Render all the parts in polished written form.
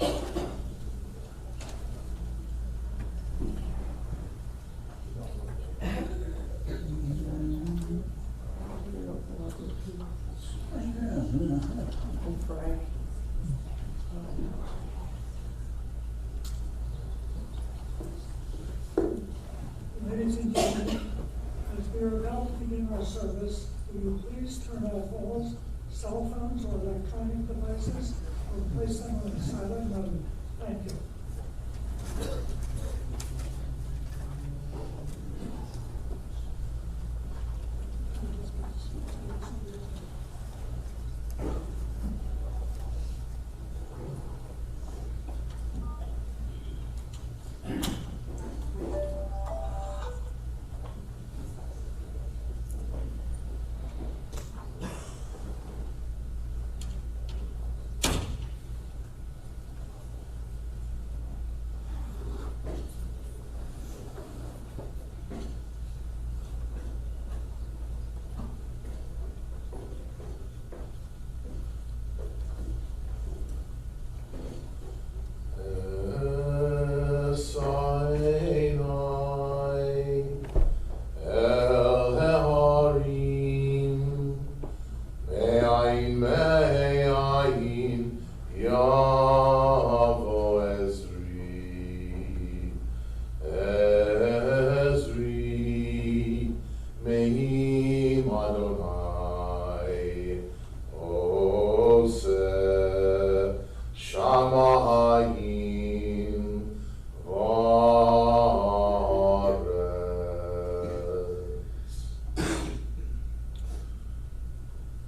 Ladies and gentlemen, as we are about to begin our service, will you please turn off all cell phones or electronic devices or place them on silent mode? Thank you.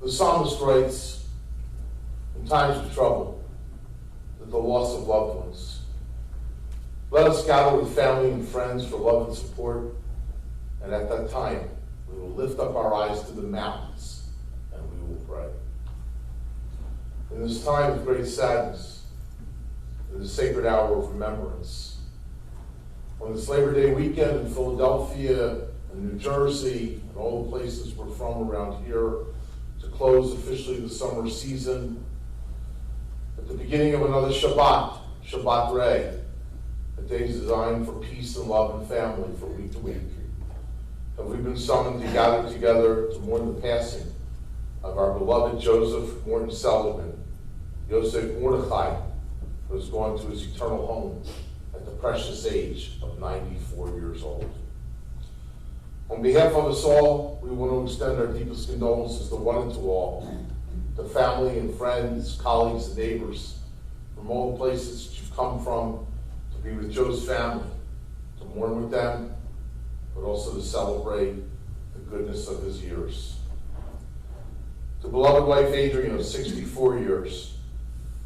The psalmist writes, in times of trouble, at the loss of loved ones, let us gather with family and friends for love and support, and at that time we will lift up our eyes to the mountains and we will pray. In this time of great sadness, in the sacred hour of remembrance, on this Labor Day weekend in Philadelphia and New Jersey and all the places we're from around here, to close officially the summer season, at the beginning of another Shabbat, Shabbat Rei, a day designed for peace and love and family for week to week, have we been summoned to gather together to mourn the passing of our beloved Joseph Morton Seligman, Yosef Mordechai, who has gone to his eternal home at the precious age of 94 years old. On behalf of us all, we want to extend our deepest condolences to one and to all, to family and friends, colleagues and neighbors, from all the places that you've come from, to be with Joe's family, to mourn with them, but also to celebrate the goodness of his years. To beloved wife Adrian of 64 years,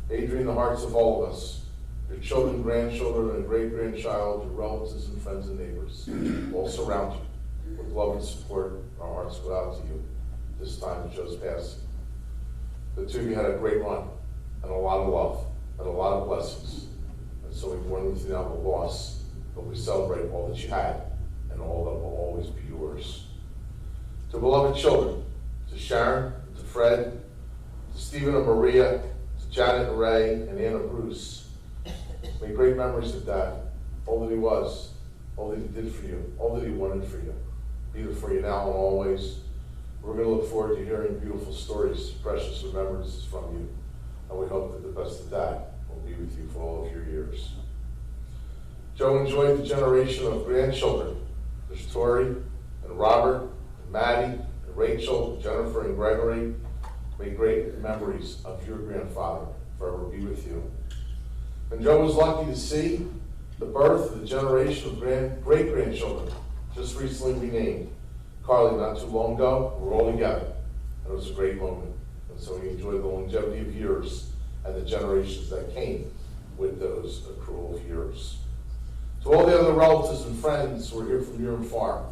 Adrian, the hearts of all of us, your children, grandchildren, and great-grandchild, your relatives and friends and neighbors, all surround you. With love and support, our hearts go out to you this time of Joe's passing. The two of you had a great run, and a lot of love, and a lot of blessings. And so we mourn with you now the loss, but we celebrate all that you had, and all that will always be yours. To beloved children, to Sharon, to Fred, to Stephen and Maria, to Janet and Ray, and Anna Bruce, make great memories of Dad, all that he was, all that he did for you, all that he wanted for you. Be there for you now and always. We're going to look forward to hearing beautiful stories, precious remembrances from you. And we hope that the best of that will be with you for all of your years. Joe enjoyed the generation of grandchildren. There's Tori and Robert and Maddie and Rachel and Jennifer and Gregory. May great memories of your grandfather forever be with you. And Joe was lucky to see the birth of the generation of great-grandchildren, just recently renamed. Carly, not too long ago, we were all together, and it was a great moment. And so we enjoyed the longevity of years and the generations that came with those accrual of years. To all the other relatives and friends who are here from near and far,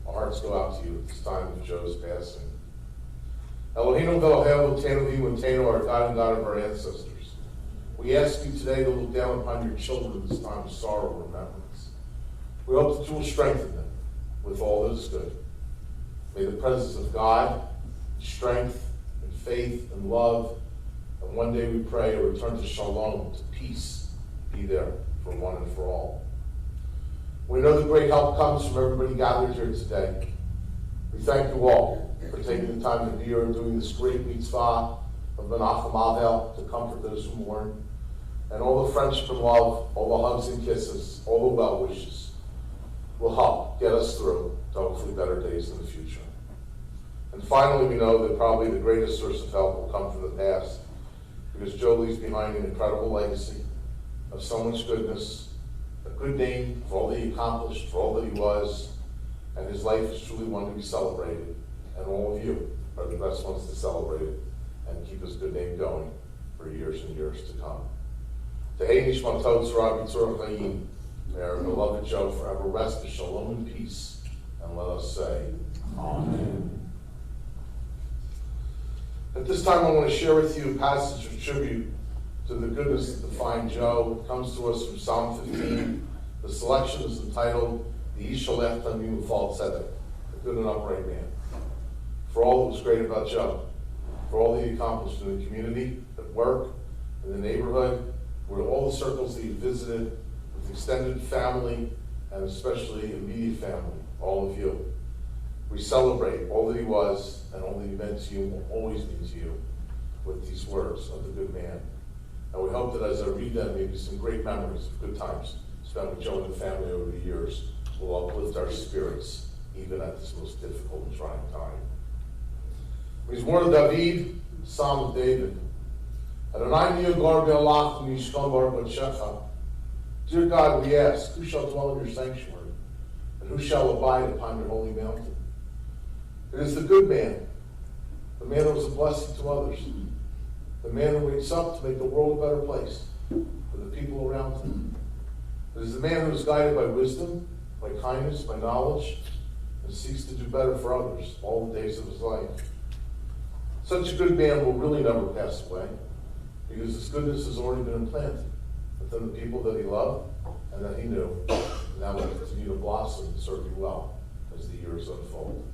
our hearts go out to you at this time of Joe's passing. Eloheinu v'Eloheu Tenu v'Tenu, our God and God of our ancestors. We ask you today to look down upon your children at this time of sorrow and remembrance. We hope that you will strengthen them with all that is good. May the presence of God, strength, and faith, and love, and one day we pray a return to shalom, to peace, be there for one and for all. We know the great help comes from everybody gathered here today. We thank you all for taking the time to be here and doing this great mitzvah of Menachem Avel to comfort those who mourn, and all the friendship and love, all the hugs and kisses, all the well wishes will help get us through to hopefully better days in the future. And finally, we know that probably the greatest source of help will come from the past, because Joe leaves behind an incredible legacy of so much goodness, a good name for all that he accomplished, for all that he was, and his life is truly one to be celebrated. And all of you are the best ones to celebrate it and keep his good name going for years and years to come. Tehei Nishmatot Tzara B'Tzorah Chaim. May our beloved Joe forever rest in shalom and peace. And let us say, Amen. At this time, I want to share with you a passage of tribute to the goodness that defined Joe. It comes to us from Psalm 15. The selection is entitled, The Ish Halech Tamim Ufal Tzedek, a good and upright man. For all that was great about Joe, for all that he accomplished in the community, at work, in the neighborhood, with all the circles that he visited, with extended family, and especially immediate family, all of you. We celebrate all that he was and all that he meant to you and will always mean to you with these words of the good man. And we hope that as I read them, maybe some great memories of good times spent with Joe and the family over the years will uplift our spirits even at this most difficult and trying time. Mizmor David, Psalm of David. Adonai mi'agar be'alach u'mishkan bar b'shecha. Dear God, we ask, who shall dwell in your sanctuary, and who shall abide upon your holy mountain? It is the good man, the man who is a blessing to others, the man who wakes up to make the world a better place for the people around him. It is the man who is guided by wisdom, by kindness, by knowledge, and seeks to do better for others all the days of his life. Such a good man will really never pass away, because his goodness has already been implanted within the people that he loved and that he knew, and that will continue to blossom and serve you well as the years unfold.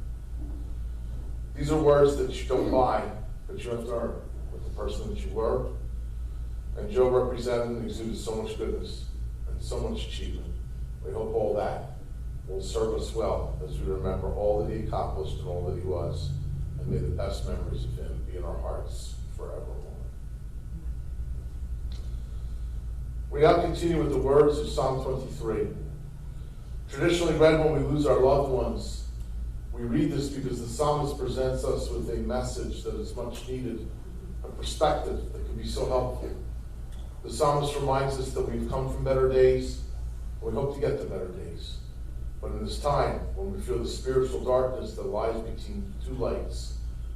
These are words that you don't buy, but you have to earn with the person that you were. And Joe represented and exuded so much goodness and so much achievement. We hope all that will serve us well as we remember all that he accomplished and all that he was, and may the best memories of him be in our hearts forevermore. We now continue with the words of Psalm 23. Traditionally read when we lose our loved ones, we read this because the psalmist presents us with a message that is much needed, a perspective that can be so helpful. The psalmist reminds us that we've come from better days, and we hope to get to better days. But in this time, when we feel the spiritual darkness that lies between two lights,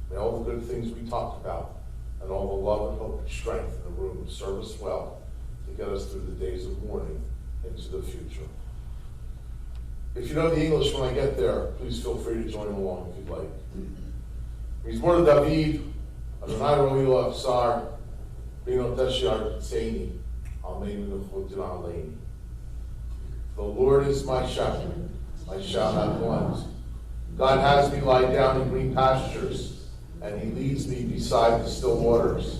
may all the good things we talked about and all the love and hope and strength in the room serve us well to get us through the days of mourning into the future. If you know the English when I get there, please feel free to join along if you'd like. Mizmor David, Adonai Ro'i L'Afsar, Bino Teshiar Tzeni, Amen V'chotin Aleini. The Lord is my shepherd, I shall not want. God has me lie down in green pastures, and he leads me beside the still waters.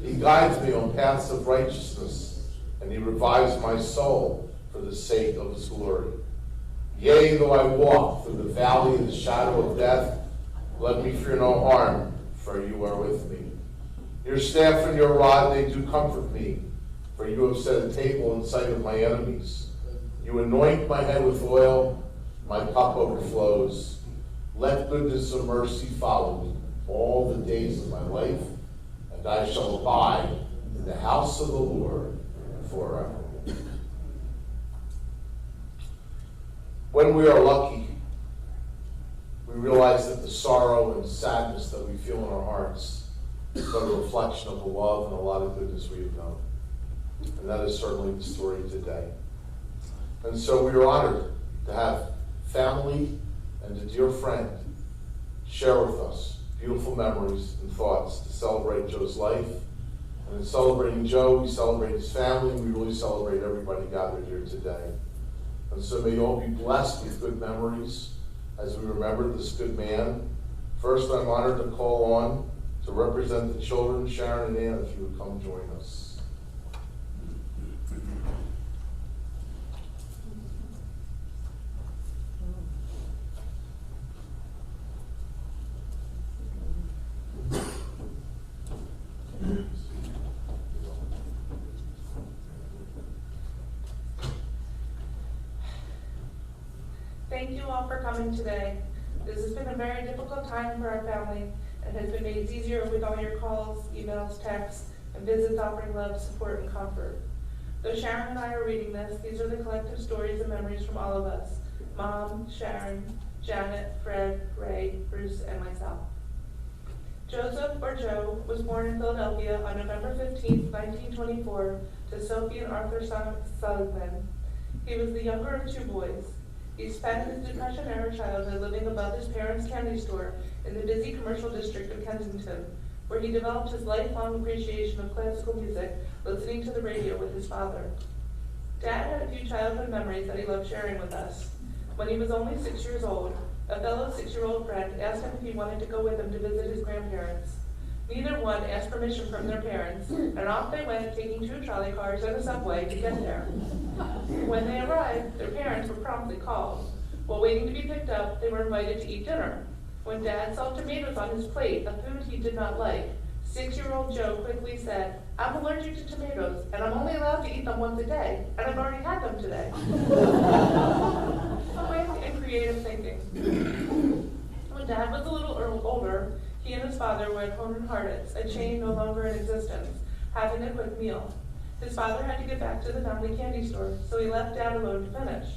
He guides me on paths of righteousness, and he revives my soul for the sake of his glory. Yea, though I walk through the valley of the shadow of death, let me fear no harm, for you are with me. Your staff and your rod, they do comfort me, for you have set a table in sight of my enemies. You anoint my head with oil, my cup overflows. Let goodness and mercy follow me all the days of my life, and I shall abide in the house of the Lord forever. When we are lucky, we realize that the sorrow and sadness that we feel in our hearts is but a reflection of the love and a lot of goodness we have known. And that is certainly the story today. And so we are honored to have family and a dear friend share with us beautiful memories and thoughts to celebrate Joe's life. And in celebrating Joe, we celebrate his family, and we really celebrate everybody gathered here today. And so may you all be blessed with good memories as we remember this good man. First, I'm honored to call on to represent the children, Sharon and Ann, if you would come join us. Thank you all for coming today. This has been a very difficult time for our family and has been made easier with all your calls, emails, texts, and visits offering love, support, and comfort. Though Sharon and I are reading this, these are the collective stories and memories from all of us: Mom, Sharon, Janet, Fred, Ray, Bruce, and myself. Joseph, or Joe, was born in Philadelphia on November 15, 1924, to Sophie and Arthur Seligman. He was the younger of two boys. He spent his Depression-era childhood living above his parents' candy store in the busy commercial district of Kensington, where he developed his lifelong appreciation of classical music, listening to the radio with his father. Dad had a few childhood memories that he loved sharing with us. When he was only 6 years old, a fellow 6-year-old friend asked him if he wanted to go with him to visit his grandparents. Neither one asked permission from their parents, and off they went, taking 2 trolley cars and a subway to get there. When they arrived, their parents were promptly called. While waiting to be picked up, they were invited to eat dinner. When Dad saw tomatoes on his plate, a food he did not like, 6-year-old Joe quickly said, "I'm allergic to tomatoes, and I'm only allowed to eat them once a day, and I've already had them today." Quick and creative thinking. When Dad was a little older, he and his father were at home in Hardett's, a chain no longer in existence, having a quick meal. His father had to get back to the family candy store, so he left Dad alone to finish.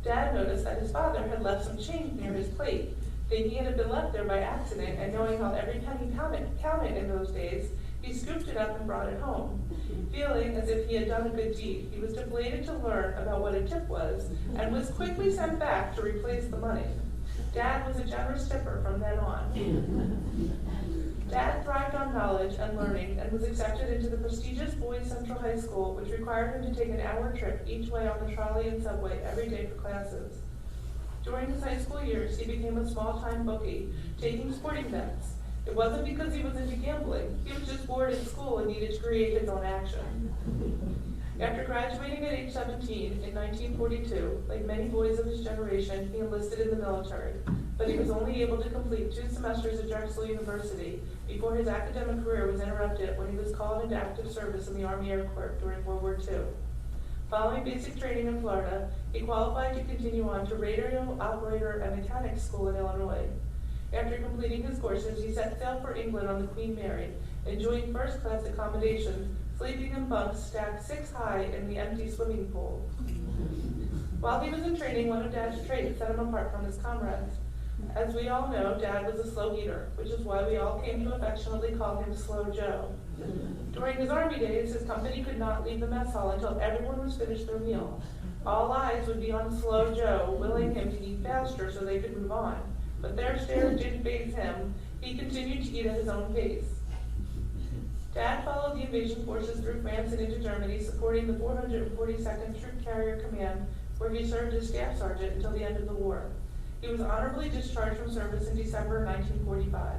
Dad noticed that his father had left some change near his plate. Thinking it had been left there by accident, and knowing how every penny counted in those days, he scooped it up and brought it home. Feeling as if he had done a good deed, he was delighted to learn about what a tip was, and was quickly sent back to replace the money. Dad was a generous tipper from then on. Dad thrived on knowledge and learning and was accepted into the prestigious Boys Central High School, which required him to take an hour trip each way on the trolley and subway every day for classes. During his high school years, he became a small-time bookie, taking sporting bets. It wasn't because he was into gambling. He was just bored in school and needed to create his own action. After graduating at age 17 in 1942, like many boys of his generation, he enlisted in the military, but he was only able to complete 2 semesters at Drexel University before his academic career was interrupted when he was called into active service in the Army Air Corps during World War II. Following basic training in Florida, he qualified to continue on to radio operator and mechanics school in Illinois. After completing his courses, he set sail for England on the Queen Mary, enjoying first-class accommodations, sleeping in bunks stacked 6 high in the empty swimming pool. While he was in training, one of Dad's traits set him apart from his comrades. As we all know, Dad was a slow eater, which is why we all came to affectionately call him Slow Joe. During his Army days, his company could not leave the mess hall until everyone was finished their meal. All eyes would be on Slow Joe, willing him to eat faster so they could move on. But their stares didn't faze him. He continued to eat at his own pace. Dad followed the invasion forces through France and into Germany, supporting the 442nd Troop Carrier Command, where he served as staff sergeant until the end of the war. He was honorably discharged from service in December 1945.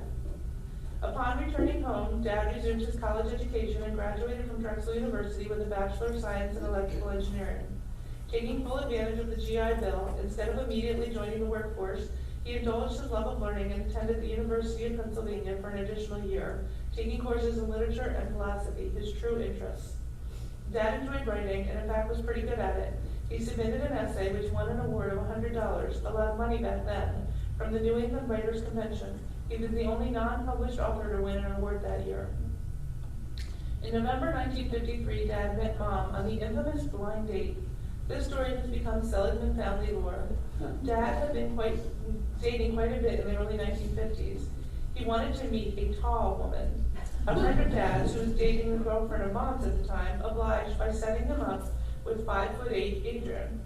Upon returning home, Dad resumed his college education and graduated from Drexel University with a Bachelor of Science in Electrical Engineering. Taking full advantage of the GI Bill, instead of immediately joining the workforce, he indulged his love of learning and attended the University of Pennsylvania for an additional year, taking courses in literature and philosophy, his true interests. Dad enjoyed writing and in fact was pretty good at it. He submitted an essay which won an award of $100, a lot of money back then, from the New England Writers' Convention. He was the only non-published author to win an award that year. In November 1953, Dad met Mom on the infamous blind date. This story has become Seligman family lore. Dad had been dating quite a bit in the early 1950s. He wanted to meet a tall woman. A friend of Dad's, who was dating a girlfriend of Mom's at the time, obliged by setting him up with 5'8" Adrian.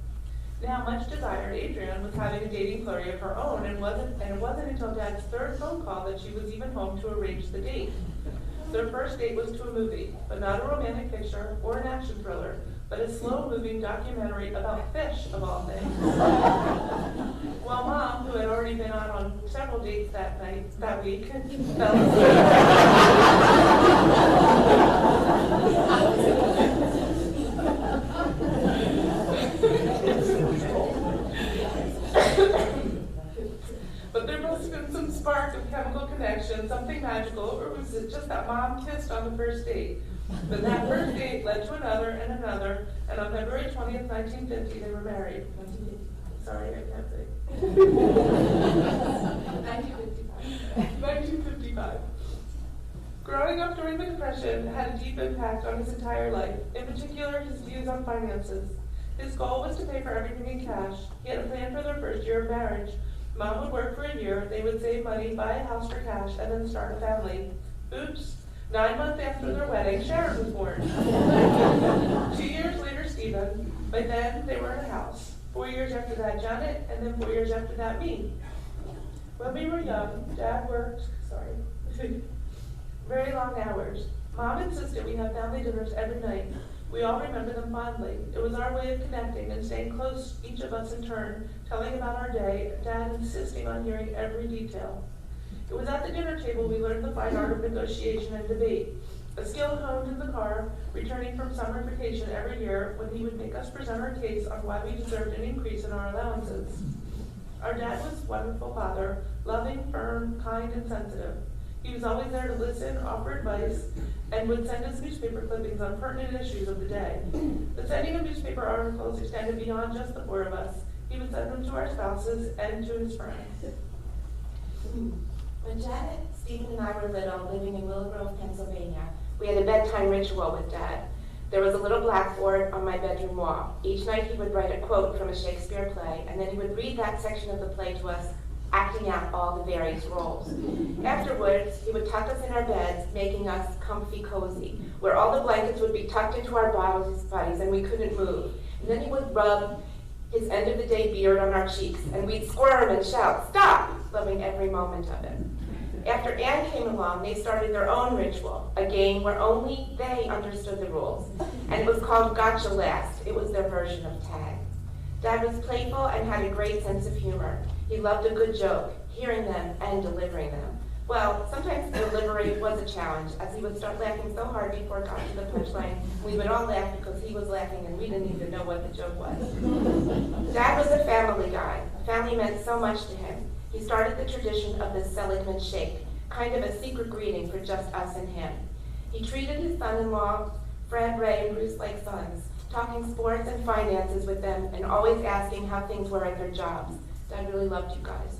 Now much desired, Adrian was having a dating flurry of her own, and it wasn't until Dad's 3rd phone call that she was even home to arrange the date. Their first date was to a movie, but not a romantic picture or an action thriller, but a slow-moving documentary about fish, of all things. While Mom, who had already been on several dates that week, fell But there must have been some spark of chemical connection, something magical, or was it just that Mom kissed on the first date? But that first date led to another, and on February 20th, 1950, they were married. sorry, I can't say. 1955. Growing up during the Depression had a deep impact on his entire life, in particular his views on finances. His goal was to pay for everything in cash. He had a plan for their first year of marriage. Mom would work for a year, they would save money, buy a house for cash, and then start a family. Oops. 9 months after their wedding, Sharon was born. 2 years later, Stephen. By then, they were in a house. 4 years after that, Janet, and then 4 years after that, me. When we were young, Dad worked, very long hours. Mom insisted we have family dinners every night. We all remember them fondly. It was our way of connecting and staying close, each of us in turn, telling about our day, Dad insisting on hearing every detail. It was at the dinner table we learned the fine art of negotiation and debate, a skill honed in the car, returning from summer vacation every year when he would make us present our case on why we deserved an increase in our allowances. Our dad was a wonderful father, loving, firm, kind, and sensitive. He was always there to listen, offer advice, and would send us newspaper clippings on pertinent issues of the day. The sending of newspaper articles extended beyond just the 4 of us. He would send them to our spouses and to his friends. When Janet, Stephen, and I were little, living in Willow Grove, Pennsylvania, we had a bedtime ritual with Dad. There was a little blackboard on my bedroom wall. Each night he would write a quote from a Shakespeare play, and then he would read that section of the play to us, acting out all the various roles. Afterwards, he would tuck us in our beds, making us comfy cozy, where all the blankets would be tucked into our bodies and we couldn't move. And then he would rub his end-of-the-day beard on our cheeks, and we'd squirm and shout, "Stop!" loving every moment of it. After Anne came along, they started their own ritual, a game where only they understood the rules, and it was called Gotcha Last. It was their version of tag. Dad was playful and had a great sense of humor. He loved a good joke, hearing them and delivering them. Well, sometimes delivery was a challenge, as he would start laughing so hard before it got to the punchline, we would all laugh because he was laughing and we didn't even know what the joke was. Dad was a family guy. Family meant so much to him. He started the tradition of the Seligman shake, kind of a secret greeting for just us and him. He treated his son-in-law, Fred, Ray, and Bruce like sons, talking sports and finances with them and always asking how things were at their jobs. Dad really loved you guys.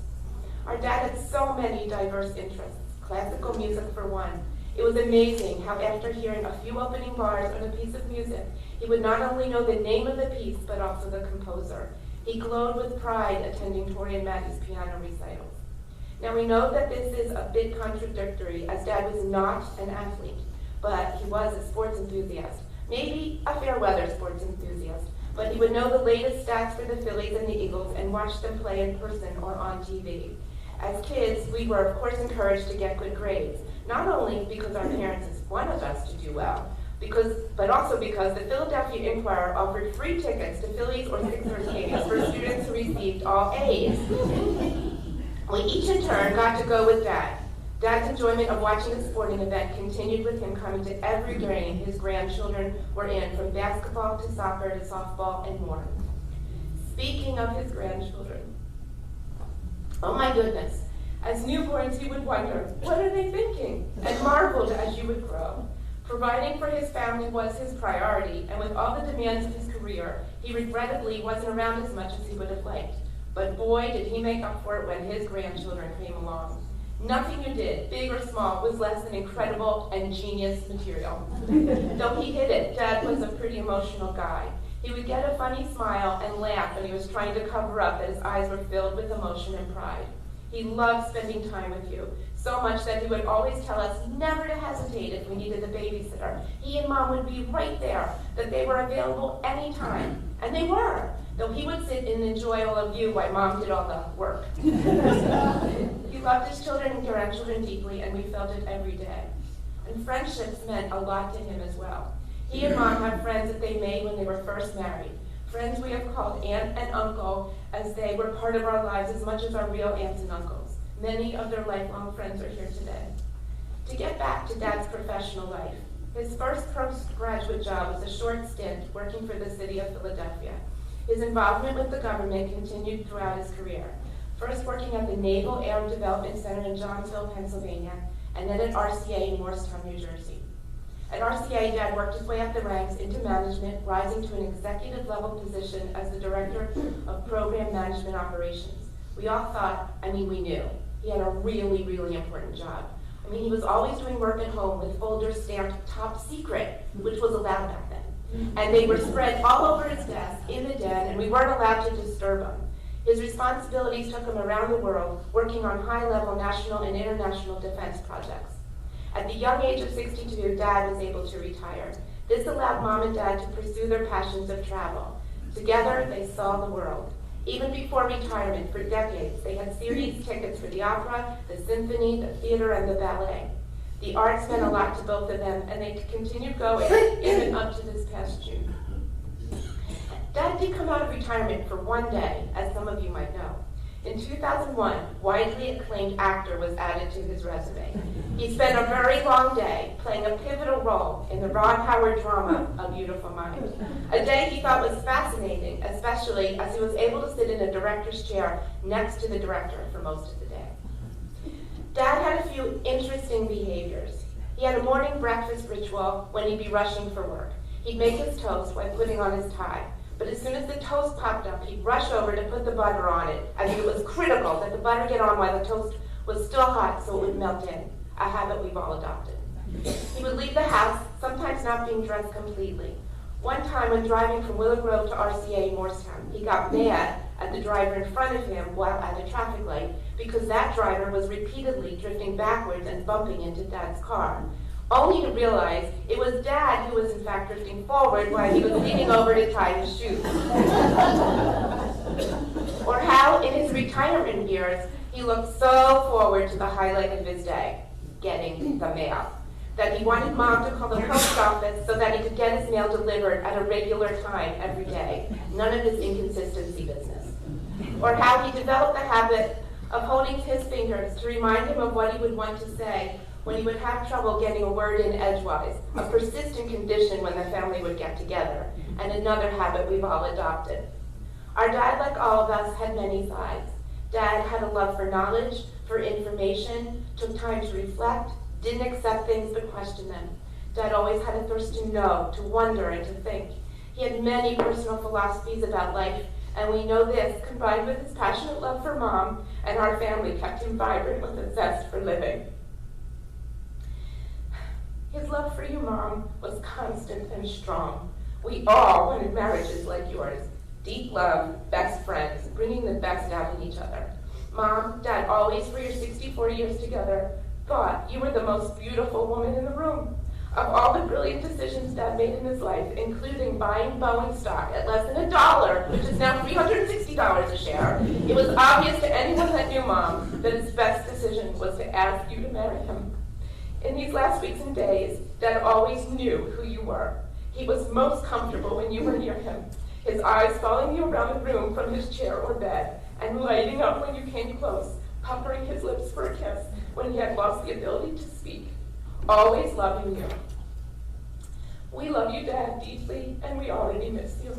Our dad had so many diverse interests, classical music for one. It was amazing how after hearing a few opening bars on a piece of music, he would not only know the name of the piece, but also the composer. He glowed with pride attending Tori and Maddie's piano recitals. Now we know that this is a bit contradictory, as Dad was not an athlete, but he was a sports enthusiast, maybe a fair weather sports enthusiast, but he would know the latest stats for the Phillies and the Eagles and watch them play in person or on TV. As kids, we were of course encouraged to get good grades, not only because our parents wanted us to do well, but also because the Philadelphia Inquirer offered free tickets to Phillies or Sixers games for students who received all A's. We each in turn got to go with Dad. Dad's enjoyment of watching a sporting event continued with him coming to every game his grandchildren were in, from basketball to soccer to softball and more. Speaking of his grandchildren, oh my goodness, as newborns he would wonder, what are they thinking? And marveled as you would grow. Providing for his family was his priority, and with all the demands of his career, he regrettably wasn't around as much as he would have liked. But boy, did he make up for it when his grandchildren came along. Nothing you did, big or small, was less than incredible and genius material. Though he hid it, Dad was a pretty emotional guy. He would get a funny smile and laugh when he was trying to cover up that his eyes were filled with emotion and pride. He loved spending time with you, so much that he would always tell us never to hesitate if we needed a babysitter. He and Mom would be right there, that they were available anytime. And they were, though he would sit and enjoy all of you while Mom did all the work. He loved his children and grandchildren deeply, and we felt it every day. And friendships meant a lot to him as well. He and Mom had friends that they made when they were first married. Friends we have called aunt and uncle, as they were part of our lives as much as our real aunts and uncles. Many of their lifelong friends are here today. To get back to Dad's professional life, his first postgraduate job was a short stint working for the city of Philadelphia. His involvement with the government continued throughout his career, first working at the Naval Air Development Center in Johnsville, Pennsylvania, and then at RCA in Morristown, New Jersey. At RCA, Dad worked his way up the ranks into management, rising to an executive level position as the Director of Program Management management operations. We all thought, we knew, he had a really, really important job. He was always doing work at home with folders stamped top secret, which was allowed back then. And they were spread all over his desk in the den, and we weren't allowed to disturb him. His responsibilities took him around the world, working on high-level national and international defense projects. At the young age of 62, Dad was able to retire. This allowed Mom and Dad to pursue their passions of travel. Together, they saw the world. Even before retirement, for decades, they had series tickets for the opera, the symphony, the theater, and the ballet. The arts meant a lot to both of them, and they continued going even up to this past June. Dad did come out of retirement for one day, as some of you might know. In 2001, widely acclaimed actor was added to his resume. He spent a very long day playing a pivotal role in the Ron Howard drama, A Beautiful Mind. A day he thought was fascinating, especially as he was able to sit in a director's chair next to the director for most of the day. Dad had a few interesting behaviors. He had a morning breakfast ritual when he'd be rushing for work. He'd make his toast while putting on his tie. But as soon as the toast popped up, he'd rush over to put the butter on it, as it was critical that the butter get on while the toast was still hot so it would melt in, a habit we've all adopted. He would leave the house, sometimes not being dressed completely. One time when driving from Willow Grove to RCA in Morristown, he got mad at the driver in front of him while at a traffic light because that driver was repeatedly drifting backwards and bumping into Dad's car, only to realize it was Dad who was in fact drifting forward while he was leaning over to tie his shoes. Or how, in his retirement years, he looked so forward to the highlight of his day, getting the mail, that he wanted Mom to call the post office so that he could get his mail delivered at a regular time every day. None of this inconsistency business. Or how he developed the habit of holding his fingers to remind him of what he would want to say when he would have trouble getting a word in edgewise, a persistent condition when the family would get together, and another habit we've all adopted. Our dad, like all of us, had many sides. Dad had a love for knowledge, for information, took time to reflect, didn't accept things but questioned them. Dad always had a thirst to know, to wonder, and to think. He had many personal philosophies about life, and we know this, combined with his passionate love for Mom and our family, kept him vibrant with a zest for living. His love for you, Mom, was constant and strong. We all wanted marriages like yours. Deep love, best friends, bringing the best out in each other. Mom, Dad always, for your 64 years together, thought you were the most beautiful woman in the room. Of all the brilliant decisions Dad made in his life, including buying Boeing stock at less than $1, which is now $360 a share, it was obvious to anyone that knew Mom that his best decision was to ask you to marry him. In these last weeks and days, Dad always knew who you were. He was most comfortable when you were near him, his eyes following you around the room from his chair or bed, and lighting up when you came close, puckering his lips for a kiss when he had lost the ability to speak, always loving you. We love you, Dad, deeply, and we already miss you.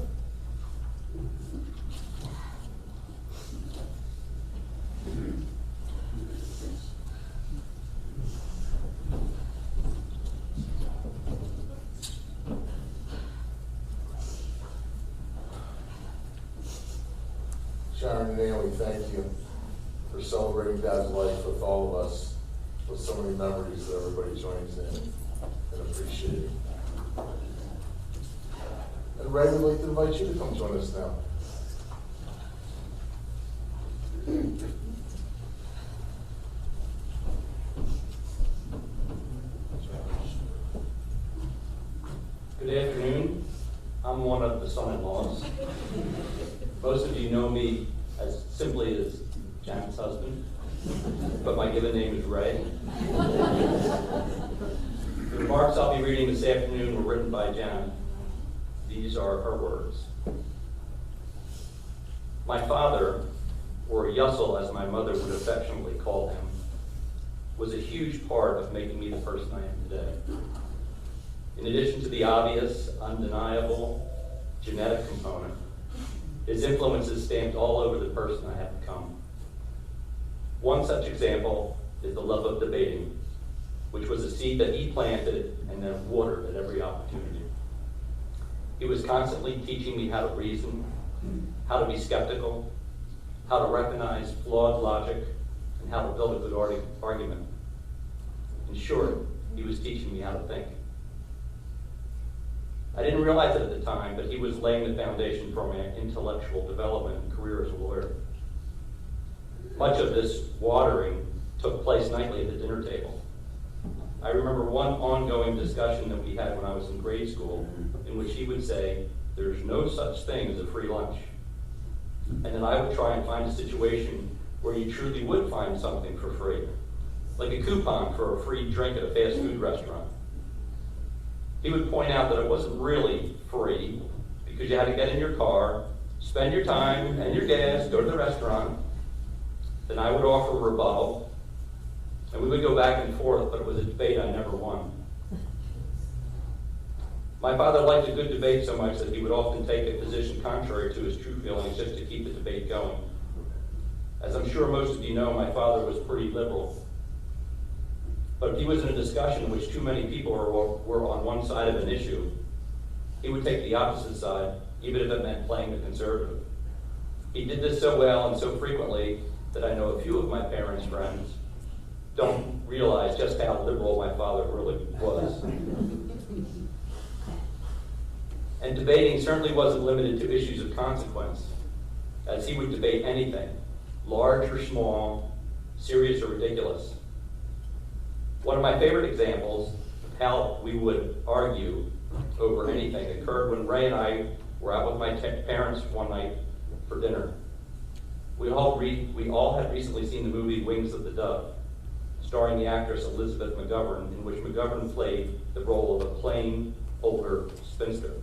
Sharon and Naomi, thank you for celebrating Dad's life with all of us, with so many memories that everybody joins in and appreciating. And Ray, we'd like to invite you to come join us now. Good afternoon. I'm one of the son-in-laws. Most of you know me as simply as Janet's husband, but my given name is Ray. The remarks I'll be reading this afternoon were written by Janet. These are her words. My father, or Yussel as my mother would affectionately call him, was a huge part of making me the person I am today. In addition to the obvious, undeniable genetic component, his influence is stamped all over the person I have become. One such example is the love of debating, which was a seed that he planted and then watered at every opportunity. He was constantly teaching me how to reason, how to be skeptical, how to recognize flawed logic, and how to build a good argument. In short, he was teaching me how to think. I didn't realize it at the time, but he was laying the foundation for my intellectual development and career as a lawyer. Much of this watering took place nightly at the dinner table. I remember one ongoing discussion that we had when I was in grade school, in which he would say, "There's no such thing as a free lunch." And then I would try and find a situation where you truly would find something for free, like a coupon for a free drink at a fast food restaurant. He would point out that it wasn't really free because you had to get in your car, spend your time and your gas, go to the restaurant. Then I would offer a rebuttal, and we would go back and forth, but it was a debate I never won. My father liked a good debate so much that he would often take a position contrary to his true feelings just to keep the debate going. As I'm sure most of you know, my father was pretty liberal. But if he was in a discussion in which too many people were on one side of an issue, he would take the opposite side, even if it meant playing the conservative. He did this so well and so frequently that I know a few of my parents' friends don't realize just how liberal my father really was. And debating certainly wasn't limited to issues of consequence, as he would debate anything, large or small, serious or ridiculous. One of my favorite examples of how we would argue over anything occurred when Ray and I were out with my parents one night for dinner. We all had recently seen the movie Wings of the Dove, starring the actress Elizabeth McGovern, in which McGovern played the role of a plain, older spinster.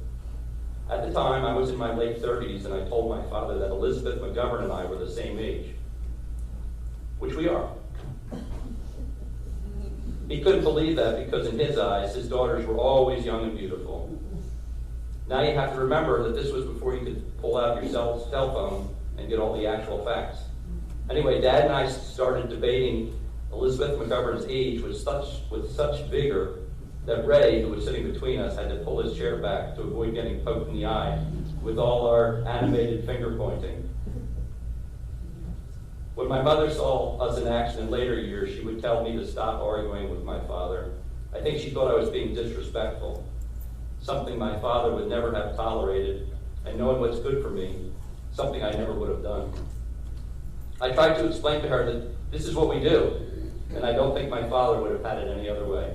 At the time, I was in my late 30s, and I told my father that Elizabeth McGovern and I were the same age, which we are. He couldn't believe that because in his eyes, his daughters were always young and beautiful. Now you have to remember that this was before you could pull out your cell phone and get all the actual facts. Anyway, Dad and I started debating Elizabeth McGovern's age with such vigor that Ray, who was sitting between us, had to pull his chair back to avoid getting poked in the eye with all our animated finger pointing. When my mother saw us in action in later years, she would tell me to stop arguing with my father. I think she thought I was being disrespectful, something my father would never have tolerated, and knowing what's good for me, something I never would have done. I tried to explain to her that this is what we do, and I don't think my father would have had it any other way.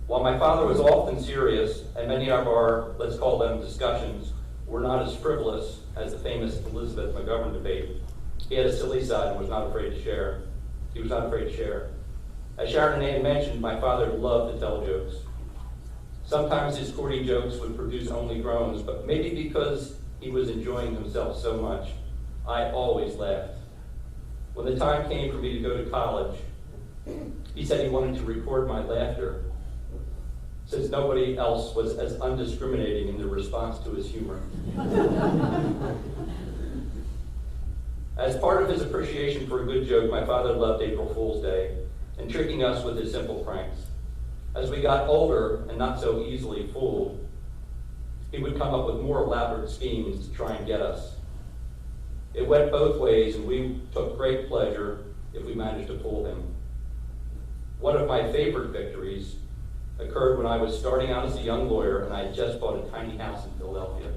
While my father was often serious, and many of our, let's call them discussions, were not as frivolous as the famous Elizabeth McGovern debate, he had a silly side and was not afraid to share. He was not afraid to share. As Sharon and Ann mentioned, my father loved to tell jokes. Sometimes his corny jokes would produce only groans, but maybe because he was enjoying himself so much, I always laughed. When the time came for me to go to college, he said he wanted to record my laughter, since nobody else was as undiscriminating in their response to his humor. As part of his appreciation for a good joke, my father loved April Fool's Day and tricking us with his simple pranks. As we got older and not so easily fooled, he would come up with more elaborate schemes to try and get us. It went both ways, and we took great pleasure if we managed to fool him. One of my favorite victories occurred when I was starting out as a young lawyer and I had just bought a tiny house in Philadelphia.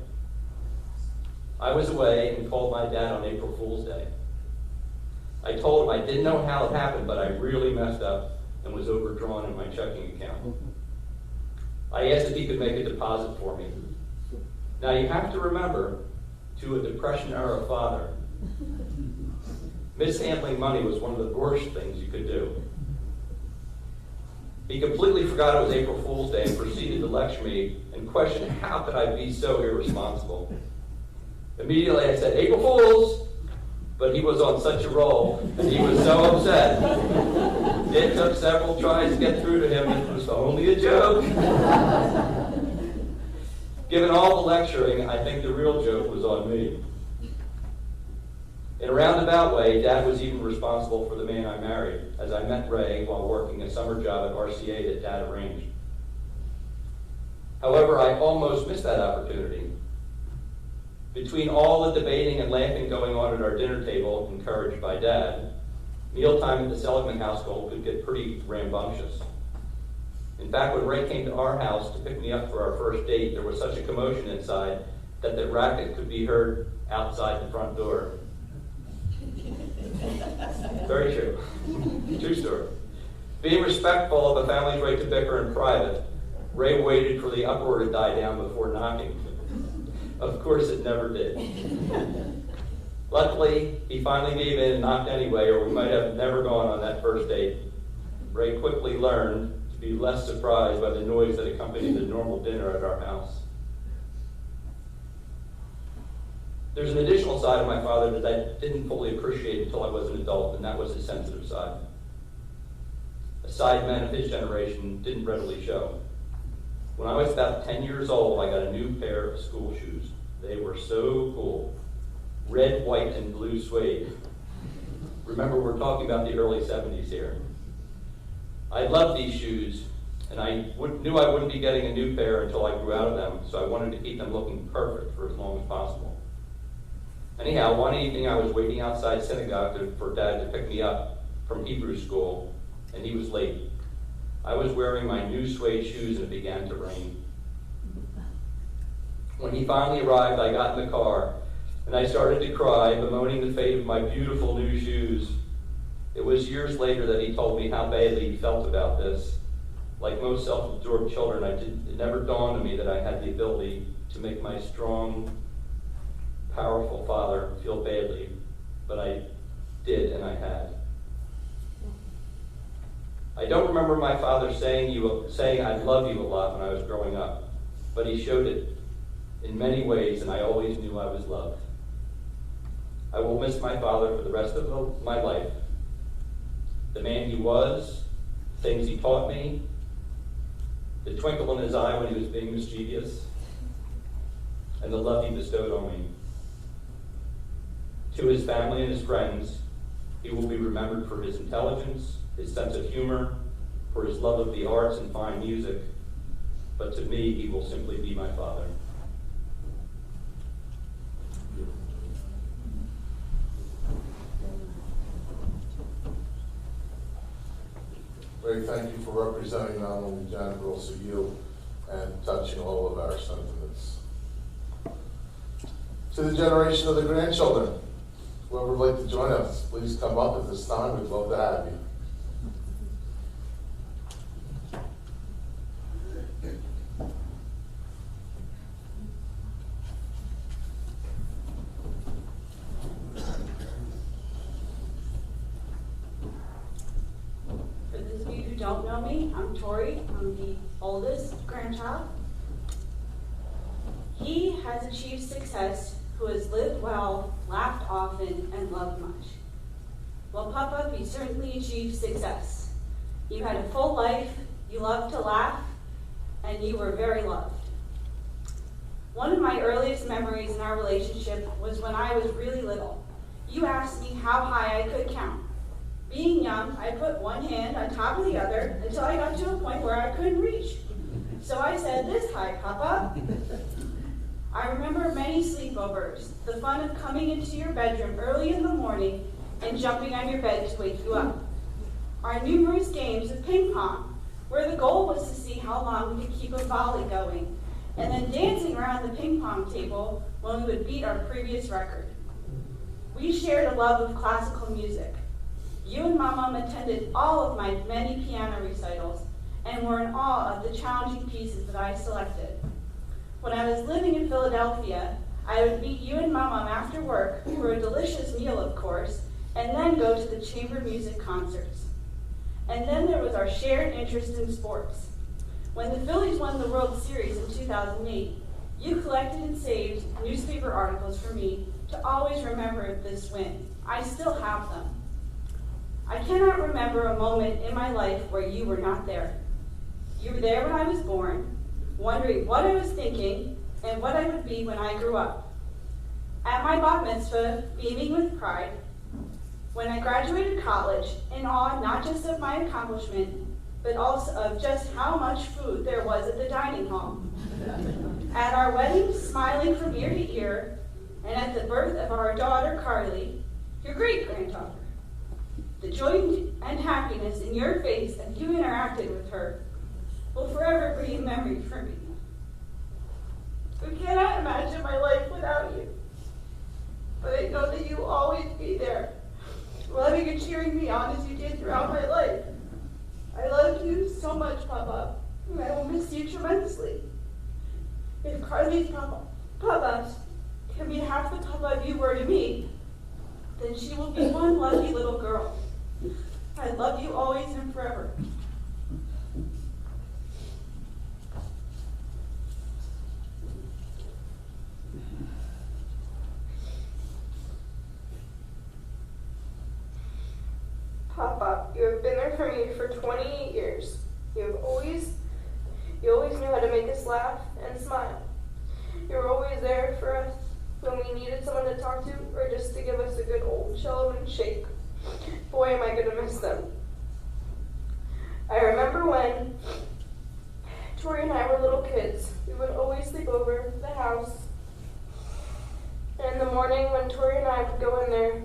I was away and called my dad on April Fool's Day. I told him I didn't know how it happened, but I really messed up and was overdrawn in my checking account. I asked if he could make a deposit for me. Now you have to remember, to a Depression-era father, mishandling money was one of the worst things you could do. He completely forgot it was April Fool's Day and proceeded to lecture me and question how could I be so irresponsible. Immediately I said, "April Fools!" But he was on such a roll and he was so upset. It took several tries to get through to him, and it was only a joke. Given all the lecturing, I think the real joke was on me. In a roundabout way, Dad was even responsible for the man I married, as I met Ray while working a summer job at RCA that Dad arranged. However, I almost missed that opportunity. Between all the debating and laughing going on at our dinner table, encouraged by Dad, mealtime at the Seligman household could get pretty rambunctious. In fact, when Ray came to our house to pick me up for our first date, there was such a commotion inside that the racket could be heard outside the front door. Very true. True story. Being respectful of a family's right to bicker in private, Ray waited for the uproar to die down before knocking. Of course, it never did. Luckily, he finally gave in and knocked anyway, or we might have never gone on that first date. Ray quickly learned to be less surprised by the noise that accompanied the normal dinner at our house. There's an additional side of my father that I didn't fully appreciate until I was an adult, and that was his sensitive side. A side men of his generation didn't readily show. When I was about 10 years old, I got a new pair of school shoes. They were so cool. Red, white, and blue suede. Remember, we're talking about the early 70s here. I loved these shoes, and I knew I wouldn't be getting a new pair until I grew out of them, so I wanted to keep them looking perfect for as long as possible. Anyhow, one evening I was waiting outside synagogue for Dad to pick me up from Hebrew school, and he was late. I was wearing my new suede shoes and it began to rain. When he finally arrived, I got in the car and I started to cry, bemoaning the fate of my beautiful new shoes. It was years later that he told me how badly he felt about this. Like most self-absorbed children, it never dawned on me that I had the ability to make my strong, powerful father feel badly, but I did, and I had. I don't remember my father saying I love you a lot when I was growing up, but he showed it in many ways, and I always knew I was loved. I will miss my father for the rest of my life. The man he was, the things he taught me, the twinkle in his eye when he was being mischievous, and the love he bestowed on me. To his family and his friends, he will be remembered for his intelligence, his sense of humor, for his love of the arts and fine music, but to me, he will simply be my father. Ray, thank you for representing not only Jen, but also you, and touching all of our sentiments. To the generation of the grandchildren, whoever would like to join us, please come up at this time. We'd love to have you. For those of you who don't know me, I'm Tori. I'm the oldest grandchild. He has achieved success, who has lived well, laughed often, and loved much. Well, Papa, you certainly achieved success. You had a full life, you loved to laugh, and you were very loved. One of my earliest memories in our relationship was when I was really little. You asked me how high I could count. Being young, I put one hand on top of the other until I got to a point where I couldn't reach. So I said, "This high, Papa." I remember many sleepovers, the fun of coming into your bedroom early in the morning and jumping on your bed to wake you up. Our numerous games of ping pong, where the goal was to see how long we could keep a volley going, and then dancing around the ping pong table when we would beat our previous record. We shared a love of classical music. You and Mom attended all of my many piano recitals and were in awe of the challenging pieces that I selected. When I was living in Philadelphia, I would meet you and Mom after work for a delicious meal, of course, and then go to the chamber music concerts. And then there was our shared interest in sports. When the Phillies won the World Series in 2008, you collected and saved newspaper articles for me to always remember this win. I still have them. I cannot remember a moment in my life where you were not there. You were there when I was born, wondering what I was thinking and what I would be when I grew up. At my bat mitzvah, beaming with pride. When I graduated college, in awe not just of my accomplishment, but also of just how much food there was at the dining hall. At our wedding, smiling from ear to ear, and at the birth of our daughter, Carly, your great-granddaughter. The joy and happiness in your face as you interacted with her will forever be a memory for me. I cannot imagine my life without you, but I know that you will always be there, loving and cheering me on as you did throughout my life. I love you so much, Papa, and I will miss you tremendously. If Carly's Papa can be half the Papa you were to me, then she will be one lucky little girl. I love you always and forever. Papa, you have been there for me for 28 years. You always knew how to make us laugh and smile. You were always there for us when we needed someone to talk to or just to give us a good old shove and shake. Boy, am I going to miss them. I remember when Tori and I were little kids, we would always sleep over at the house. And in the morning when Tori and I would go in there,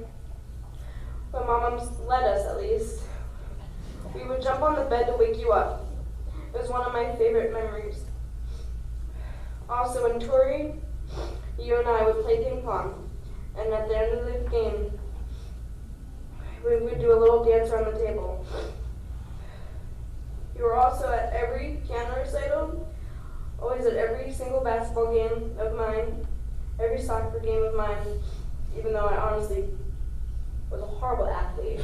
when Mom let us at least, we would jump on the bed to wake you up. It was one of my favorite memories. Also, when Tori, you and I would play ping pong, and at the end of the game, we would do a little dance around the table. You were also at every piano recital, always at every single basketball game of mine, every soccer game of mine, even though I honestly was a horrible athlete.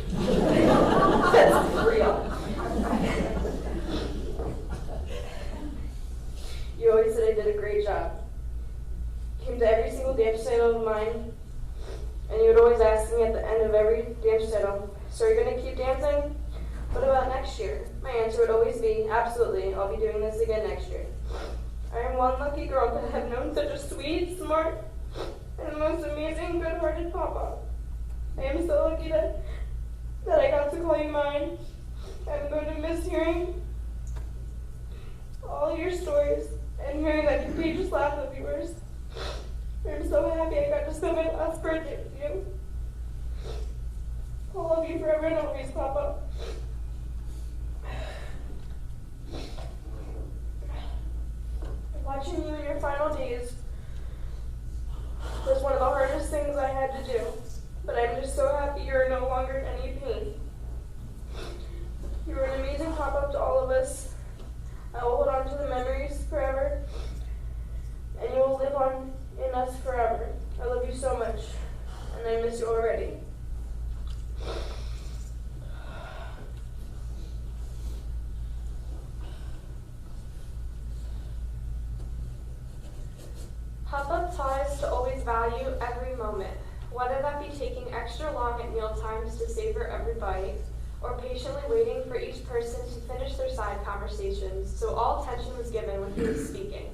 That's real. You always said I did a great job. Came to every single dance recital of mine, and you would always ask me at the end of every dance recital, so are you going to keep dancing? What about next year? My answer would always be, absolutely, I'll be doing this again next year. I am one lucky girl to have known such a sweet, smart, and most amazing, good-hearted Papa. I am so lucky that I got to call you mine. I'm going to miss hearing all your stories and hearing that contagious laugh of yours. I'm so happy I got to spend my last birthday with you. I'll love you forever and always, Papa. Watching you in your final days was one of the hardest things I had to do, but I'm just so happy you're no longer in any pain. You were an amazing pop-up to all of us. I will hold on to the memories forever, and you will live on in us forever. I love you so much, and I miss you already. Papa taught us to always value every moment, whether that be taking extra long at meal times to savor every bite, or patiently waiting for each person to finish their side conversations so all attention was given when he was speaking.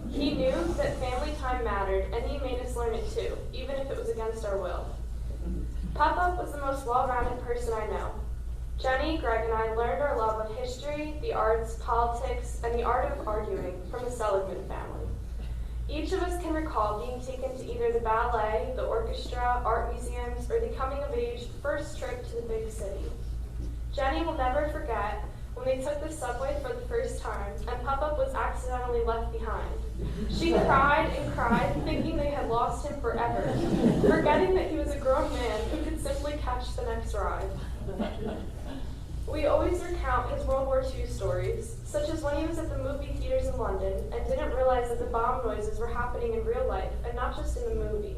He knew that family time mattered, and he made us learn it too, even if it was against our will. Papa was the most well-rounded person I know. Jenny, Greg, and I learned our love of history, the arts, politics, and the art of arguing from the Seligman family. Each of us can recall being taken to either the ballet, the orchestra, art museums, or the coming-of-age first trip to the big city. Jenny will never forget when they took the subway for the first time and Papa was accidentally left behind. She cried and cried, thinking they had lost him forever, forgetting that he was a grown man who could simply catch the next ride. We always recount his World War II stories, such as when he was at the movie theaters in London and didn't realize that the bomb noises were happening in real life and not just in the movie,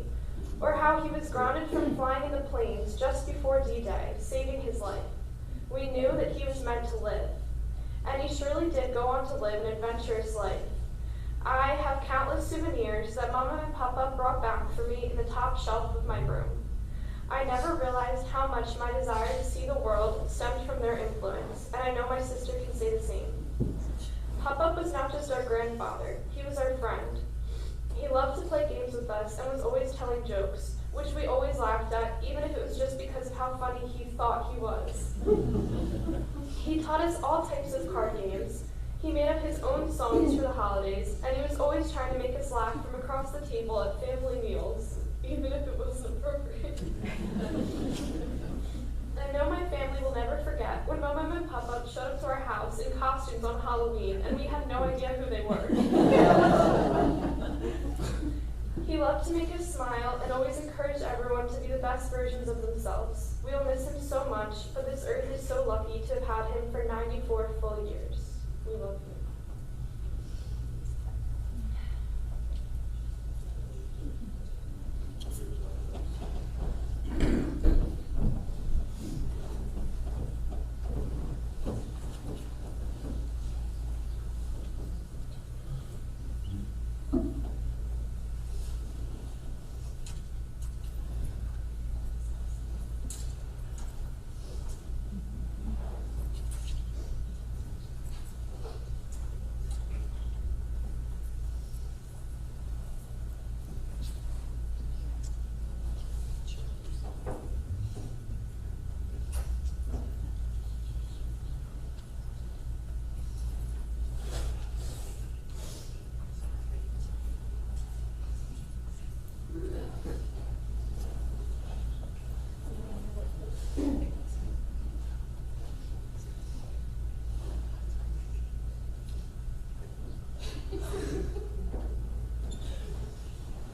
or how he was grounded from flying in the planes just before D-Day, saving his life. We knew that he was meant to live, and he surely did go on to live an adventurous life. I have countless souvenirs that Mama and Papa brought back for me in the top shelf of my room. I never realized how much my desire to see the world stemmed from their influence, and I know my sister can say the same. Papa was not just our grandfather, he was our friend. He loved to play games with us and was always telling jokes, which we always laughed at, even if it was just because of how funny he thought he was. He taught us all types of card games. He made up his own songs for the holidays, and he was always trying to make us laugh from across the table at family meals. even if it wasn't appropriate. I know my family will never forget when Mom and Papa showed up to our house in costumes on Halloween and we had no idea who they were. He loved to make us smile and always encouraged everyone to be the best versions of themselves. We will miss him so much, but this earth is so lucky to have had him for 94 full years. We love you.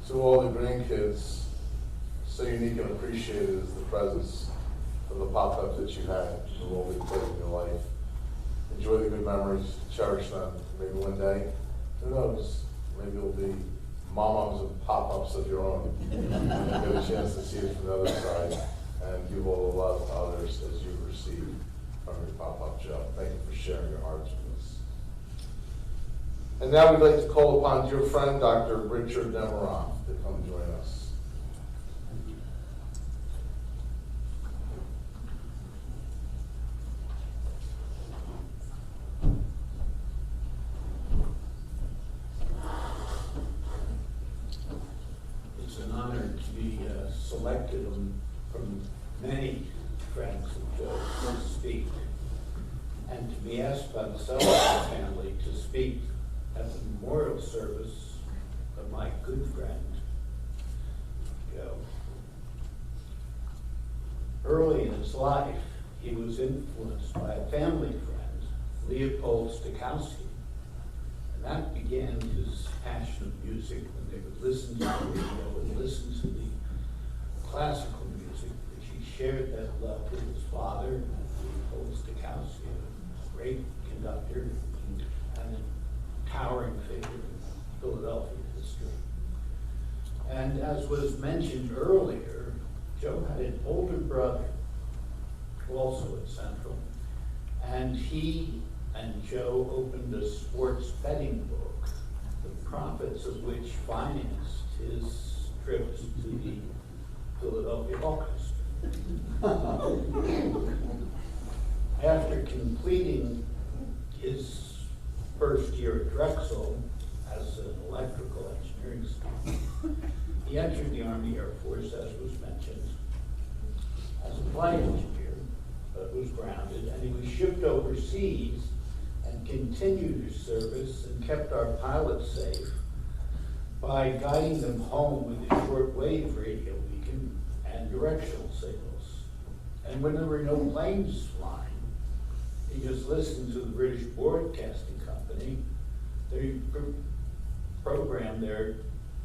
To all the grandkids, so unique and appreciated is the presence of the pop-up that you had, the role they played in your life. Enjoy the good memories, cherish them. Maybe one day, who knows, maybe it'll be mom-ups and pop-ups of your own. And you get a chance to see it from the other side and give all the love to others as you receive from your pop-up Joe. Thank you for sharing your hearts with us. And now we'd like to call upon dear friend, Dr. Richard Demeroff, to come join us. It's an honor to be selected from many friends of Joe to speak, and to be asked by the Seligman family to speak at the memorial service of my good friend, Joe. Early in his life, he was influenced by a family friend, Leopold Stokowski, and that began his passion of music when they would listen to the radio and listen to the classical music, which he shared that love with his father, Leopold Stokowski, a great conductor and a towering figure in Philadelphia history. And as was mentioned earlier, Joe had an older brother, also at Central, and he and Joe opened a sports betting book, the profits of which financed his trips to the Philadelphia Hawks. After completing his first year at Drexel as an electrical engineering student, he entered the Army Air Force, as was mentioned, as a flight engineer, but was grounded, and he was shipped overseas and continued his service and kept our pilots safe by guiding them home with his shortwave radio beacon and directional signals. And when there were no planes flying, he just listened to the British Broadcasting Company. They programmed their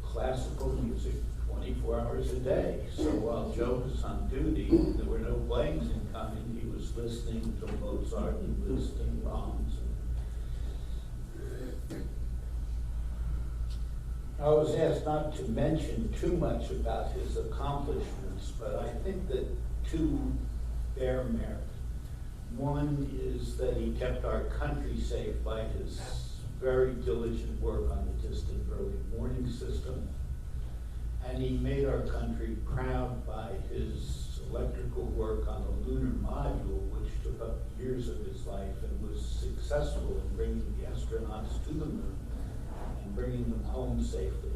classical music 24 hours a day. So while Joe was on duty, there were no planes incoming. He was listening to Mozart and listening to Brahms. I was asked not to mention too much about his accomplishments, but I think that two bear merit. One is that he kept our country safe by his very diligent work on the distant early warning system. And he made our country proud by his electrical work on the lunar module, which took up years of his life and was successful in bringing the astronauts to the moon and bringing them home safely.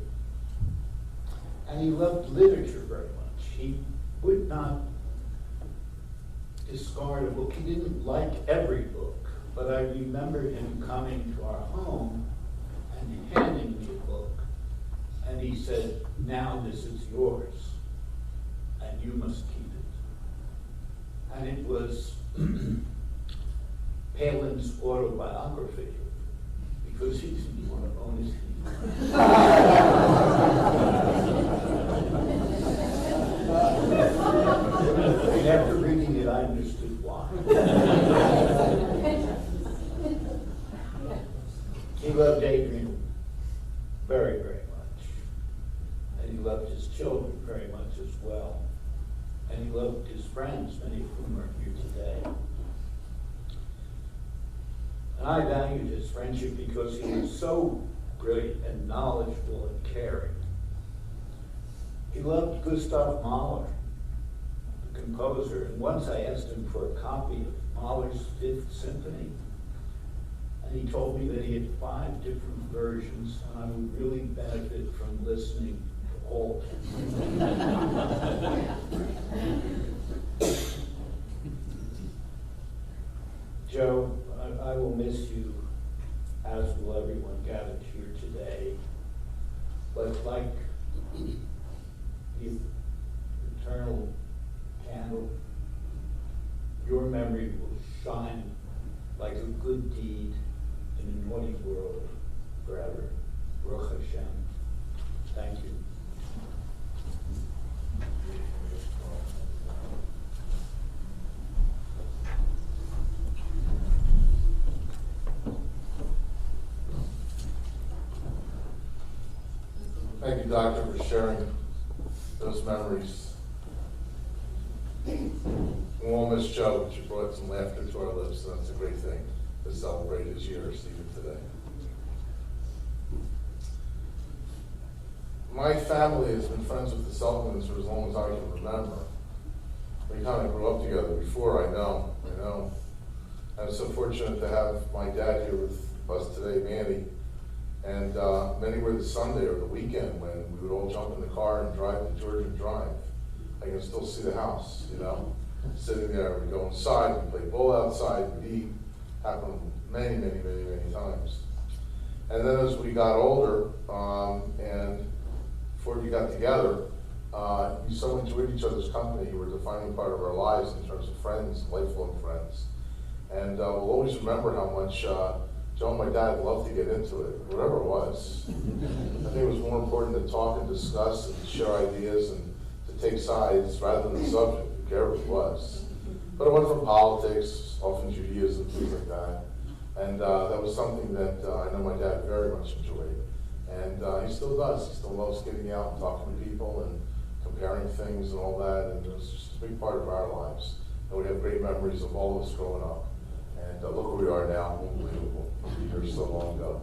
And he loved literature very much. He would not discard a book. He didn't like every book, but I remember him coming to our home and handing me a book And he said, now this is yours, and you must keep it. And it was Palin's autobiography, because he didn't want to own it. And after reading it, I understood why. He loved Adrian very, very much. And he loved his children very much as well. And he loved his friends, many of whom are here today. And I valued his friendship because he was so brilliant and knowledgeable and caring. He loved Gustav Mahler, the composer, and once I asked him for a copy of Mahler's Fifth Symphony, and he told me that he had 5 different versions, and I would really benefit from listening to all of them. Joe, I will miss you, as will everyone gathered here today. But like the eternal candle, your memory will shine like a good deed in a naughty world forever. Baruch Hashem. Thank you. Thank you, Doctor, for sharing those memories. We won't miss Joe, but you brought some laughter to our lips, and that's a great thing to celebrate his years even today. My family has been friends with the Seligmans for as long as I can remember. We kind of grew up together before, I know. I'm so fortunate to have my dad here with us today, Manny. And many were the Sunday or the weekend when we would all jump in the car and drive to Georgia Drive. I can still see the house, sitting there. We go inside, we play ball outside, we eat. Happened many, many, many, many times. And then as we got older, and before we got together, we so enjoyed each other's company. You were a defining part of our lives in terms of friends, lifelong friends. And we'll always remember how much Joe and my dad loved to get into it, whatever it was. I think it was more important to talk and discuss and share ideas and to take sides rather than the subject, whatever it was. But it went from politics, often Judaism, things like that. And that was something that I know my dad very much enjoyed. And he still does. He still loves getting out and talking to people and comparing things and all that. And it was just a big part of our lives. And we have great memories of all of us growing up. And look where we are now, unbelievable, years so long ago.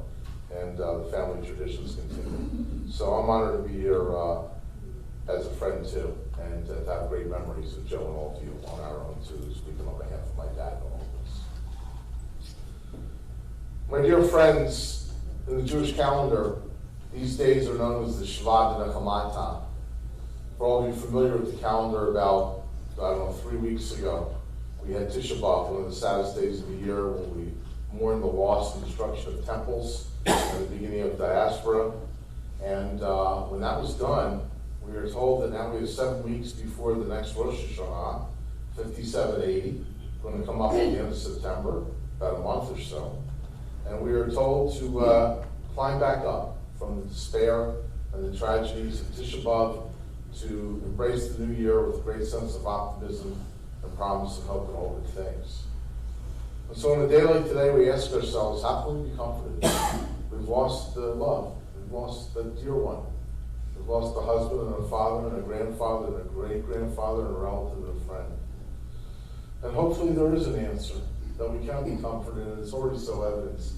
And the family traditions continue. So I'm honored to be here as a friend too, and to have great memories of Joe and all of you on our own too, speaking on behalf of my dad and all of us. My dear friends, in the Jewish calendar, these days are known as the Shvat Nechamata. For all of you familiar with the calendar, about, 3 weeks ago, we had Tisha B'Av, one of the saddest days of the year, when we mourned the loss and destruction of temples and the beginning of diaspora. And when that was done, we were told that now we have 7 weeks before the next Rosh Hashanah, 5780, going to come up at the end of September, about a month or so. And we were told to climb back up from the despair and the tragedies of Tisha B'Av to embrace the new year with a great sense of optimism and promise and hope and all good things. And so on a day like today, we ask ourselves, how can we be comforted? We've lost the love. We've lost the dear one. We've lost a husband and a father and a grandfather and a great-grandfather and a relative and a friend. And hopefully there is an answer, that we can be comforted, and it's already so evidenced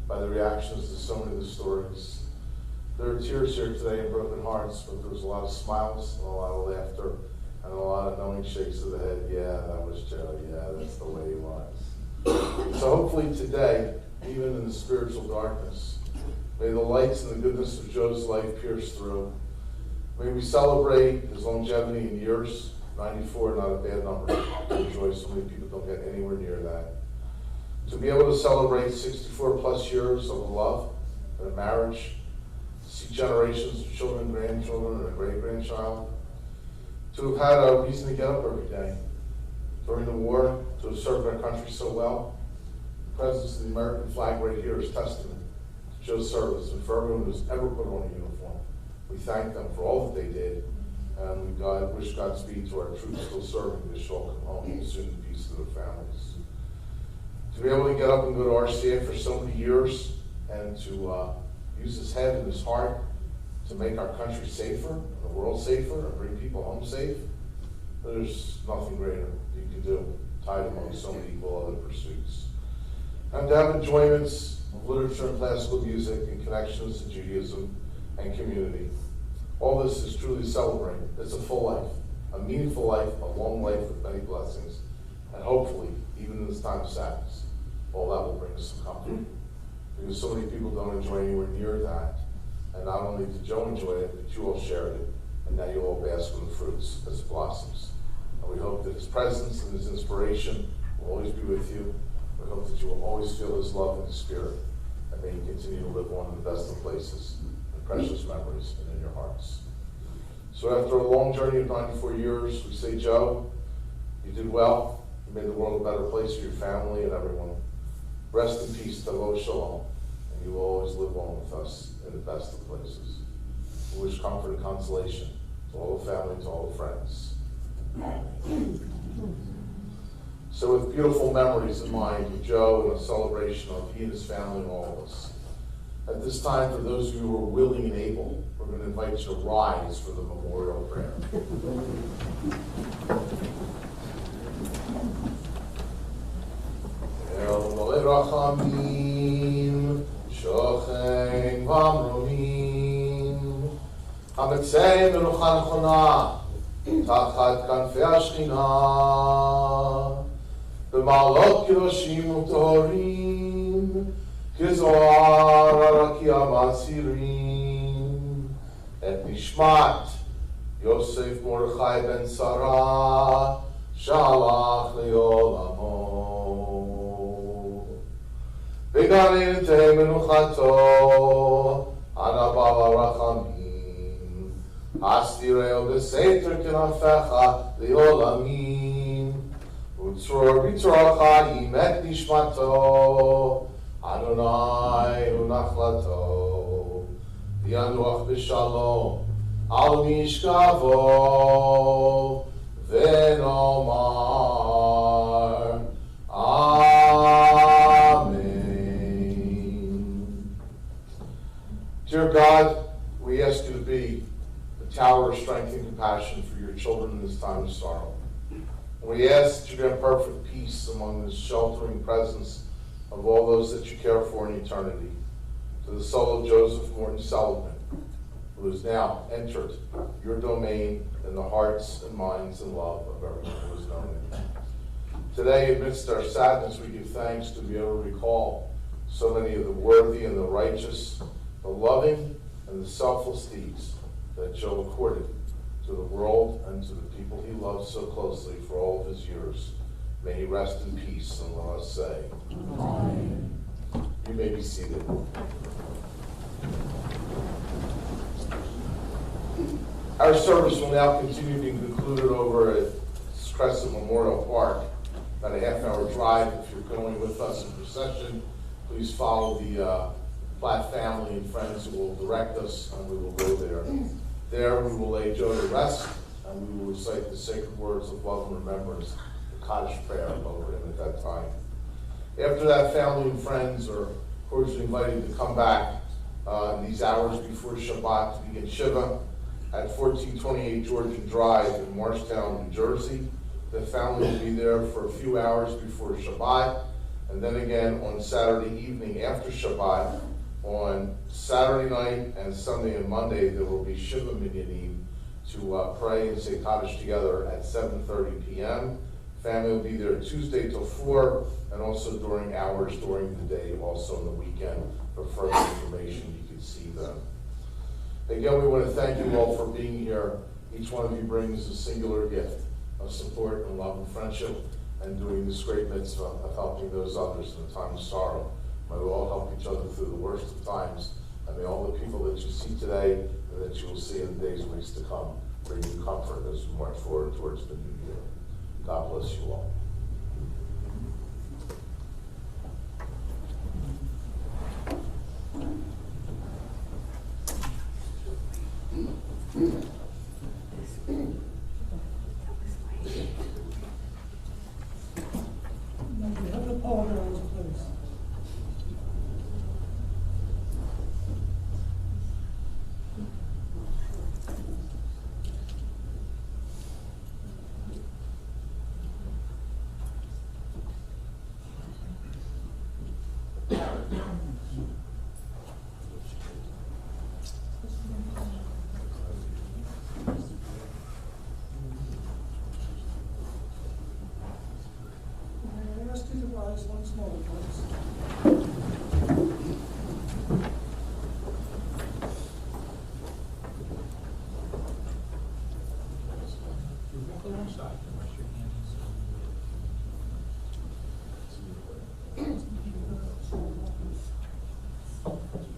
by the reactions to so many of the stories. There are tears here today and broken hearts, but there was a lot of smiles and a lot of laughter and a lot of knowing shakes of the head. Yeah, that was Joe. Yeah, that's the way he was. So hopefully today, even in the spiritual darkness, may the lights and the goodness of Joe's life pierce through. May we celebrate his longevity in years. 94, not a bad number to enjoy. So many people don't get anywhere near that. To be able to celebrate 64 plus years of love and a marriage, see generations of children, grandchildren, and a great-grandchild, to have had a reason to get up every day. During the war, to have served our country so well. The presence of the American flag right here is testament to Joe's service, and for everyone who's ever put on a uniform. We thank them for all that they did, and we wish Godspeed to our troops still serving. They shall come home soon in peace to their families. To be able to get up and go to RCA for so many years, and to use his head and his heart to make our country safer, and the world safer, and bring people home safe, there's nothing greater you can do, tied among so many equal other pursuits. And to have enjoyments of literature and classical music and connections to Judaism and community. All this is truly celebrated. It's a full life, a meaningful life, a long life with many blessings, and hopefully, even in this time of sadness, all that will bring us some comfort. Because so many people don't enjoy anywhere near that. And not only did Joe enjoy it, but you all shared it, and now you all bask in the fruits as it blossoms. And we hope that his presence and his inspiration will always be with you. We hope that you will always feel his love and his spirit, and may you continue to live on in the best of places, and precious memories, and in your hearts. So after a long journey of 94 years, we say, Joe, you did well. You made the world a better place for your family and everyone. Rest in peace, Tavo Shalom, and you will always live on with us in the best of places. We wish comfort and consolation to all the family, to all the friends. So with beautiful memories in mind of Joe and a celebration of he and his family and all of us, at this time, for those of you who are willing and able, we're going to invite you to rise for the memorial prayer. El Molei Rachamim, Shochen V'Amromim, Hametzei Menucha Nechona, Tachat Kanfei HaShechina, B'Ma'alot Kedoshim U'Tohorim, Kezohar Arakia Masirim, Et Nishmat Yosef Mordechai Ben Sarah, Shalach Le'olamo. Beganin Tei Menuchato, Anabal Rachamim, Astireo B'Seiter Kenafecha Le'olamim, Utzror B'Torah Chaim Et Nishmato, Adonai Unachlato, V'yanuach B'Shalom, Al Mishkavo, V'nomar, Amen. Dear God, we ask you to be the tower of strength and compassion for your children in this time of sorrow. And we ask that you grant perfect peace among the sheltering presence of all those that you care for in eternity. To the soul of Joseph Morton Seligman, who has now entered your domain in the hearts and minds and love of everyone who has known him. Today, amidst our sadness, we give thanks to be able to recall so many of the worthy and the righteous, the loving and the selfless deeds that Joe accorded to the world and to the people he loved so closely for all of his years. May he rest in peace, and let us say, Amen. You may be seated. Our service will now continue being concluded over at Crescent Memorial Park, about a half-hour drive. If you're going with us in procession, please follow the Platt family and friends who will direct us, and we will go there. There we will lay Joe to rest, and we will recite the sacred words of love and remembrance, the Kaddish prayer over him at that time. After that, family and friends are cordially invited to come back in these hours before Shabbat to begin Shiva at 1428 Georgian Drive in Morristown, New Jersey. The family will be there for a few hours before Shabbat, and then again on Saturday evening after Shabbat. On Saturday night and Sunday and Monday, there will be Shiva Minyanim to pray and say Kaddish together at 7:30 p.m. Family will be there Tuesday till 4, and also during hours during the day, also on the weekend. For further information, you can see them. Again, we want to thank you all for being here. Each one of you brings a singular gift of support and love and friendship, and doing this great mitzvah of helping those others in a time of sorrow. May we all help each other through the worst of times And may all the people that you see today and that you will see in the days and weeks to come bring you comfort as we march forward towards the new year. God bless you all. Now, we have the poll girls, please. May I ask you to rise once more, please?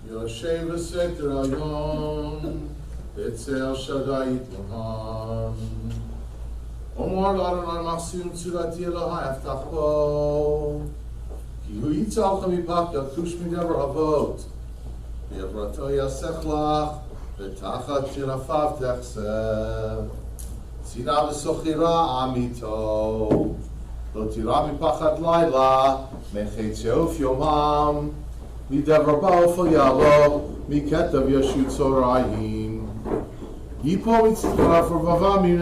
Yoshev v'seter ayon, etzel shadai yitmohan. Omar l'Adonai Maksim tzurati Elohai aftach bo. Ki hu yitzalcha mipak yakush midavar avot. V'yavrato yasech lach, v'tachat shirafav techseh. Tzina v'sochira amito. Lo tira mipachat laila, mechetzeof yomam. Midavar ba'ofel yalo, miketav yashut zorayim. Yipo mitzvah for vavami